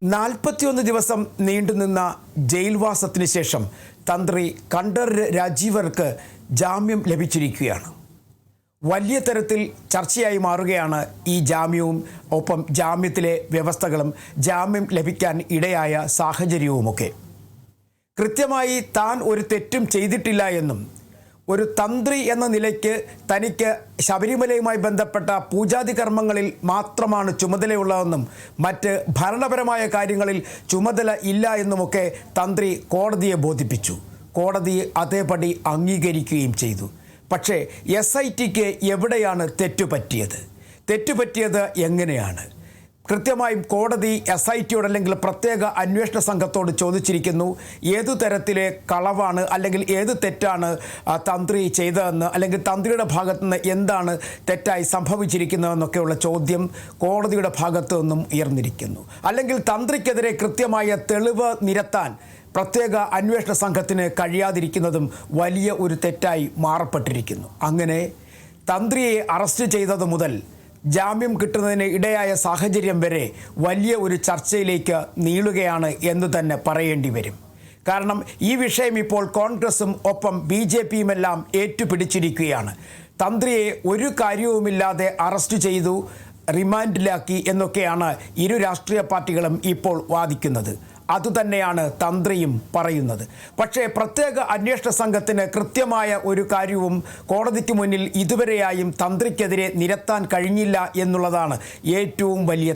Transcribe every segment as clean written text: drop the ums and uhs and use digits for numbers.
41 ദിവസം നീണ്ടുനിന്ന ജയിൽവാസത്തിന് ശേഷം തന്ത്രി കണ്ഠരര് രാജീവർക്ക് ജാമ്യം ലഭിച്ചിരിക്കുകയാണ്. വലിയ തരത്തിൽ ചർച്ചയായി മാറുകയാണ് ഈ ജാമ്യവും ഒപ്പം ജാമ്യത്തിലെ വ്യവസ്ഥകളും ജാമ്യം ലഭിക്കാൻ ഇടയായ സാഹചര്യവുമൊക്കെ. കൃത്യമായി താൻ ഒരു തെറ്റും ചെയ്തിട്ടില്ല എന്നും ഒരു തന്ത്രി എന്ന നിലയ്ക്ക് തനിക്ക് ശബരിമലയുമായി ബന്ധപ്പെട്ട പൂജാതി കർമ്മങ്ങളിൽ മാത്രമാണ് ചുമതലയുള്ളതെന്നും മറ്റ് ഭരണപരമായ കാര്യങ്ങളിൽ ചുമതല ഇല്ല എന്നുമൊക്കെ തന്ത്രി കോടതിയെ ബോധിപ്പിച്ചു. കോടതി അതേപടി അംഗീകരിക്കുകയും ചെയ്തു. പക്ഷേ SITക്ക് എവിടെയാണ് തെറ്റുപറ്റിയത് എങ്ങനെയാണ്? കൃത്യമായും കോടതി SITയോട് അല്ലെങ്കിൽ പ്രത്യേക അന്വേഷണ സംഘത്തോട് ചോദിച്ചിരിക്കുന്നു, ഏതു തരത്തിലെ കളവാണ് അല്ലെങ്കിൽ ഏത് തെറ്റാണ് തന്ത്രി ചെയ്തതെന്ന്, അല്ലെങ്കിൽ തന്ത്രിയുടെ ഭാഗത്തു നിന്ന് എന്താണ് തെറ്റായി സംഭവിച്ചിരിക്കുന്നതെന്നൊക്കെയുള്ള ചോദ്യം കോടതിയുടെ ഭാഗത്തു നിന്നും ഉയർന്നിരിക്കുന്നു. അല്ലെങ്കിൽ തന്ത്രിക്കെതിരെ കൃത്യമായ തെളിവ് നിരത്താൻ പ്രത്യേക അന്വേഷണ സംഘത്തിന് കഴിയാതിരിക്കുന്നതും വലിയ ഒരു തെറ്റായി മാറപ്പെട്ടിരിക്കുന്നു. അങ്ങനെ തന്ത്രിയെ അറസ്റ്റ് ചെയ്തത് മുതൽ ജാമ്യം കിട്ടുന്നതിന് ഇടയായ സാഹചര്യം വരെ വലിയ ഒരു ചർച്ചയിലേക്ക് നീളുകയാണ് എന്ന് തന്നെ പറയേണ്ടി വരും. കാരണം ഈ വിഷയം ഇപ്പോൾ കോൺഗ്രസും ഒപ്പം BJPയും എല്ലാം ഏറ്റുപിടിച്ചിരിക്കുകയാണ്. തന്ത്രിയെ ഒരു കാര്യവുമില്ലാതെ അറസ്റ്റ് ചെയ്തു, റിമാൻഡിലാക്കി എന്നൊക്കെയാണ് ഇരു രാഷ്ട്രീയ പാർട്ടികളും ഇപ്പോൾ വാദിക്കുന്നത്. അതുതന്നെയാണ് തന്ത്രിയും പറയുന്നത്. പക്ഷേ പ്രത്യേക അന്വേഷണ സംഘത്തിന് കൃത്യമായ ഒരു കാര്യവും കോടതിക്ക് മുന്നിൽ ഇതുവരെയായും തന്ത്രിക്കെതിരെ നിരത്താൻ കഴിഞ്ഞില്ല എന്നുള്ളതാണ് ഏറ്റവും വലിയ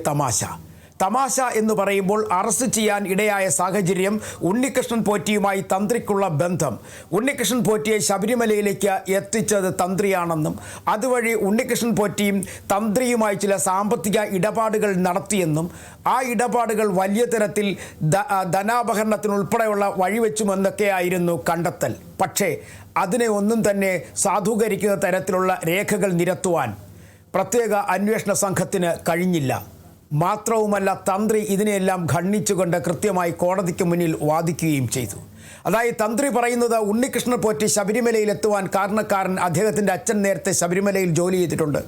തമാശ എന്ന് പറയുമ്പോൾ അറസ്റ്റ് ചെയ്യാൻ ഇടയായ സാഹചര്യം ഉണ്ണികൃഷ്ണൻ പോറ്റിയുമായി തന്ത്രിക്കുള്ള ബന്ധം, ഉണ്ണികൃഷ്ണൻ പോറ്റിയെ ശബരിമലയിലേക്ക് എത്തിച്ചത് തന്ത്രിയാണെന്നും അതുവഴി ഉണ്ണികൃഷ്ണൻ പോറ്റിയും തന്ത്രിയുമായി ചില സാമ്പത്തിക ഇടപാടുകൾ നടത്തിയെന്നും ആ ഇടപാടുകൾ വലിയ തരത്തിൽ ധനാപഹരണത്തിനുൾപ്പെടെയുള്ള വഴിവെച്ചുമെന്നൊക്കെയായിരുന്നു കണ്ടെത്തൽ. പക്ഷേ അതിനെ ഒന്നും തന്നെ സാധൂകരിക്കുന്ന തരത്തിലുള്ള രേഖകൾ നിരത്തുവാൻ പ്രത്യേക അന്വേഷണ സംഘത്തിന് കഴിഞ്ഞില്ല. മാത്രവുമല്ല, തന്ത്രി ഇതിനെയെല്ലാം ഖണ്ഡിച്ചുകൊണ്ട് കൃത്യമായി കോടതിക്ക് മുന്നിൽ വാദിക്കുകയും ചെയ്തു. അതായത് തന്ത്രി പറയുന്നത് ഉണ്ണികൃഷ്ണൻ പോറ്റി ശബരിമലയിൽ കാരണക്കാരൻ അദ്ദേഹത്തിൻ്റെ അച്ഛൻ നേരത്തെ ശബരിമലയിൽ ജോലി ചെയ്തിട്ടുണ്ട്,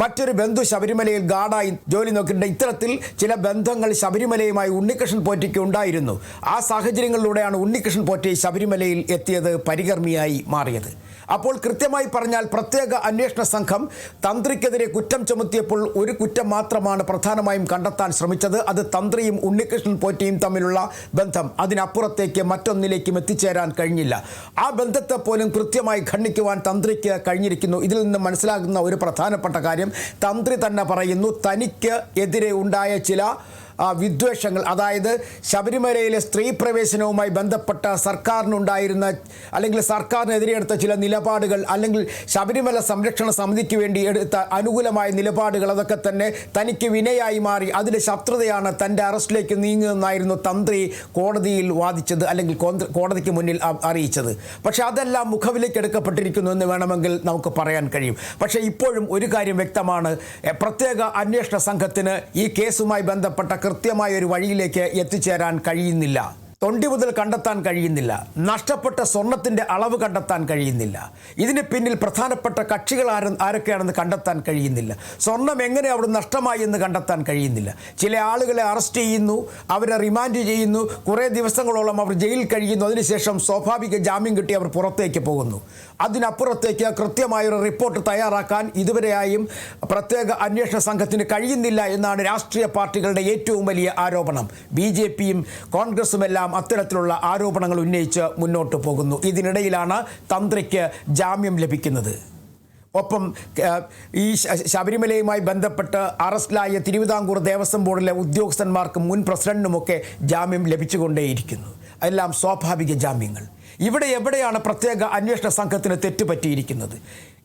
മറ്റൊരു ബന്ധു ശബരിമലയിൽ ഗാർഡായി ജോലി നോക്കിയിട്ടുണ്ട്. ഇത്തരത്തിൽ ചില ബന്ധങ്ങൾ ശബരിമലയുമായി ഉണ്ണികൃഷ്ണൻ പോറ്റിക്ക് ഉണ്ടായിരുന്നു. ആ സാഹചര്യങ്ങളിലൂടെയാണ് ഉണ്ണികൃഷ്ണൻ പോറ്റി ശബരിമലയിൽ എത്തിയത്, പരികർമ്മിയായി മാറിയത്. അപ്പോൾ കൃത്യമായി പറഞ്ഞാൽ പ്രത്യേക അന്വേഷണ സംഘം തന്ത്രിക്കെതിരെ കുറ്റം ചുമത്തിയപ്പോൾ ഒരു കുറ്റം മാത്രമാണ് പ്രധാനമായും കണ്ടെത്താൻ ശ്രമിച്ചത്. അത് തന്ത്രിയും ഉണ്ണികൃഷ്ണൻ പോറ്റിയും തമ്മിലുള്ള ബന്ധം. അതിനപ്പുറത്തേക്ക് മറ്റൊന്നിലേക്കും എത്തിച്ചേരാൻ കഴിഞ്ഞില്ല. ആ ബന്ധത്തെ പോലും കൃത്യമായി ഖണ്ഡിക്കുവാൻ തന്ത്രിക്ക് കഴിഞ്ഞിരിക്കുന്നു. ഇതിൽ നിന്ന് മനസ്സിലാകുന്ന ഒരു പ്രധാനപ്പെട്ട കാര്യം, തന്ത്രി തന്നെ പറയുന്നു തനിക്ക് എതിരെ ഉണ്ടായ ചില വിദ്വേഷങ്ങൾ, അതായത് ശബരിമലയിലെ സ്ത്രീ പ്രവേശനവുമായി ബന്ധപ്പെട്ട സർക്കാരിനുണ്ടായിരുന്ന അല്ലെങ്കിൽ സർക്കാരിനെതിരെ എടുത്ത ചില നിലപാടുകൾ, അല്ലെങ്കിൽ ശബരിമല സംരക്ഷണ സമിതിക്ക് വേണ്ടി എടുത്ത അനുകൂലമായ നിലപാടുകൾ, അതൊക്കെ തന്നെ തനിക്ക് വിനയായി മാറി. അതിൻ്റെ ശത്രുതയാണ് തൻ്റെ അറസ്റ്റിലേക്ക് നീങ്ങുന്നതെന്നായിരുന്നു തന്ത്രി കോടതിയിൽ വാദിച്ചത്, അല്ലെങ്കിൽ കോടതിക്ക് മുന്നിൽ അറിയിച്ചത്. പക്ഷേ അതെല്ലാം മുഖവിലേക്ക് എടുക്കപ്പെട്ടിരിക്കുന്നു എന്ന് വേണമെങ്കിൽ നമുക്ക് പറയാൻ കഴിയും. പക്ഷേ ഇപ്പോഴും ഒരു കാര്യം വ്യക്തമാണ്, പ്രത്യേക അന്വേഷണ സംഘത്തിന് ഈ കേസുമായി ബന്ധപ്പെട്ട കൃത്യമായ ഒരു വഴിയിലേക്ക് എത്തിച്ചേരാൻ കഴിയുന്നില്ല. തൊണ്ടി മുതൽ കണ്ടെത്താൻ കഴിയുന്നില്ല. നഷ്ടപ്പെട്ട സ്വർണത്തിൻ്റെ അളവ് കണ്ടെത്താൻ കഴിയുന്നില്ല. ഇതിന് പിന്നിൽ പ്രധാനപ്പെട്ട കക്ഷികൾ ആരൊക്കെയാണെന്ന് കണ്ടെത്താൻ കഴിയുന്നില്ല. സ്വർണം എങ്ങനെ അവിടെ നഷ്ടമായി എന്ന് കണ്ടെത്താൻ കഴിയുന്നില്ല. ചില ആളുകളെ അറസ്റ്റ് ചെയ്യുന്നു, അവരെ റിമാൻഡ് ചെയ്യുന്നു, കുറേ ദിവസങ്ങളോളം അവർ ജയിലിൽ കഴിയുന്നു. അതിനുശേഷം സ്വാഭാവിക ജാമ്യം കിട്ടി അവർ പുറത്തേക്ക് പോകുന്നു. അതിനപ്പുറത്തേക്ക് കൃത്യമായൊരു റിപ്പോർട്ട് തയ്യാറാക്കാൻ ഇതുവരെയായും പ്രത്യേക അന്വേഷണ സംഘത്തിന് കഴിയുന്നില്ല എന്നാണ് രാഷ്ട്രീയ പാർട്ടികളുടെ ഏറ്റവും വലിയ ആരോപണം. BJPയും കോൺഗ്രസുമെല്ലാം അത്തരത്തിലുള്ള ആരോപണങ്ങൾ ഉന്നയിച്ച് മുന്നോട്ട് പോകുന്നു. ഇതിനിടയിലാണ് തന്ത്രിക്ക് ജാമ്യം ലഭിക്കുന്നത്. ഒപ്പം ഈ ശബരിമലയുമായി ബന്ധപ്പെട്ട് അറസ്റ്റിലായ തിരുവിതാംകൂർ ദേവസ്വം ബോർഡിലെ ഉദ്യോഗസ്ഥന്മാർക്കും മുൻ പ്രസിഡന്റിനുമൊക്കെ ജാമ്യം ലഭിച്ചുകൊണ്ടേയിരിക്കുന്നു. എല്ലാം സ്വാഭാവിക ജാമ്യങ്ങൾ. ഇവിടെ എവിടെയാണ് പ്രത്യേക അന്വേഷണ സംഘത്തിന് തെറ്റുപറ്റിയിരിക്കുന്നത്?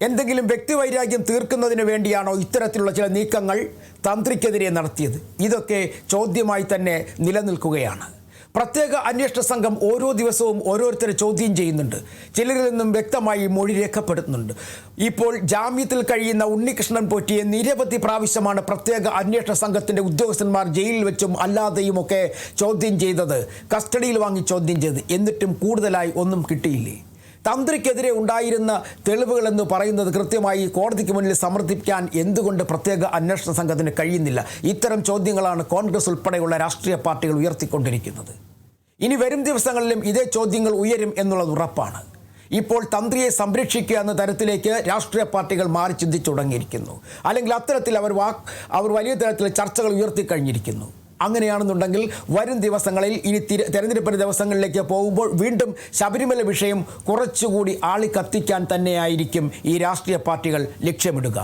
എന്തെങ്കിലും വ്യക്തിവൈരാഗ്യം തീർക്കുന്നതിന് വേണ്ടിയാണോ ഇത്തരത്തിലുള്ള ചില നീക്കങ്ങൾ തന്ത്രിക്കെതിരെ നടത്തിയത്? ഇതൊക്കെ ചോദ്യമായി തന്നെ നിലനിൽക്കുകയാണ്. പ്രത്യേക അന്വേഷണ സംഘം ഓരോ ദിവസവും ഓരോരുത്തരെ ചോദ്യം ചെയ്യുന്നുണ്ട്. ചിലരിൽ നിന്നും വ്യക്തമായി മൊഴി രേഖപ്പെടുത്തുന്നുണ്ട്. ഇപ്പോൾ ജാമ്യത്തിൽ കഴിയുന്ന ഉണ്ണികൃഷ്ണൻ പോറ്റിയെ നിരവധി പ്രാവശ്യമാണ് പ്രത്യേക അന്വേഷണ സംഘത്തിൻ്റെ ഉദ്യോഗസ്ഥന്മാർ ജയിലിൽ വെച്ചും അല്ലാതെയുമൊക്കെ ചോദ്യം ചെയ്തത്, കസ്റ്റഡിയിൽ വാങ്ങി ചോദ്യം ചെയ്ത്. എന്നിട്ടും കൂടുതലായി ഒന്നും കിട്ടിയില്ലേ? തന്ത്രിക്കെതിരെ ഉണ്ടായിരുന്ന തെളിവുകളെന്ന് പറയുന്നത് കൃത്യമായി കോടതിക്ക് മുന്നിൽ സമർപ്പിക്കാൻ എന്തുകൊണ്ട് പ്രത്യേക അന്വേഷണ സംഘത്തിന് കഴിയുന്നില്ല? ഇത്തരം ചോദ്യങ്ങളാണ് കോൺഗ്രസ് ഉൾപ്പെടെയുള്ള രാഷ്ട്രീയ പാർട്ടികൾ ഉയർത്തിക്കൊണ്ടിരിക്കുന്നത്. ഇനി വരും ദിവസങ്ങളിലും ഇതേ ചോദ്യങ്ങൾ ഉയരും എന്നുള്ളത് ഉറപ്പാണ്. ഇപ്പോൾ തന്ത്രിയെ സംരക്ഷിക്കുക എന്ന തരത്തിലേക്ക് രാഷ്ട്രീയ പാർട്ടികൾ മാറി ചിന്തിച്ചു തുടങ്ങിയിരിക്കുന്നു. അല്ലെങ്കിൽ അത്തരത്തിൽ അവർ വലിയ തരത്തിൽ ചർച്ചകൾ ഉയർത്തിക്കഴിഞ്ഞിരിക്കുന്നു. അങ്ങനെയാണെന്നുണ്ടെങ്കിൽ വരും ദിവസങ്ങളിൽ ഇനി തെരഞ്ഞെടുപ്പ് ദിവസങ്ങളിലേക്ക് പോകുമ്പോൾ വീണ്ടും ശബരിമല വിഷയം കുറച്ചുകൂടി ആളിക്കത്തിക്കാൻ തന്നെയായിരിക്കും ഈ രാഷ്ട്രീയ പാർട്ടികൾ ലക്ഷ്യമിടുക.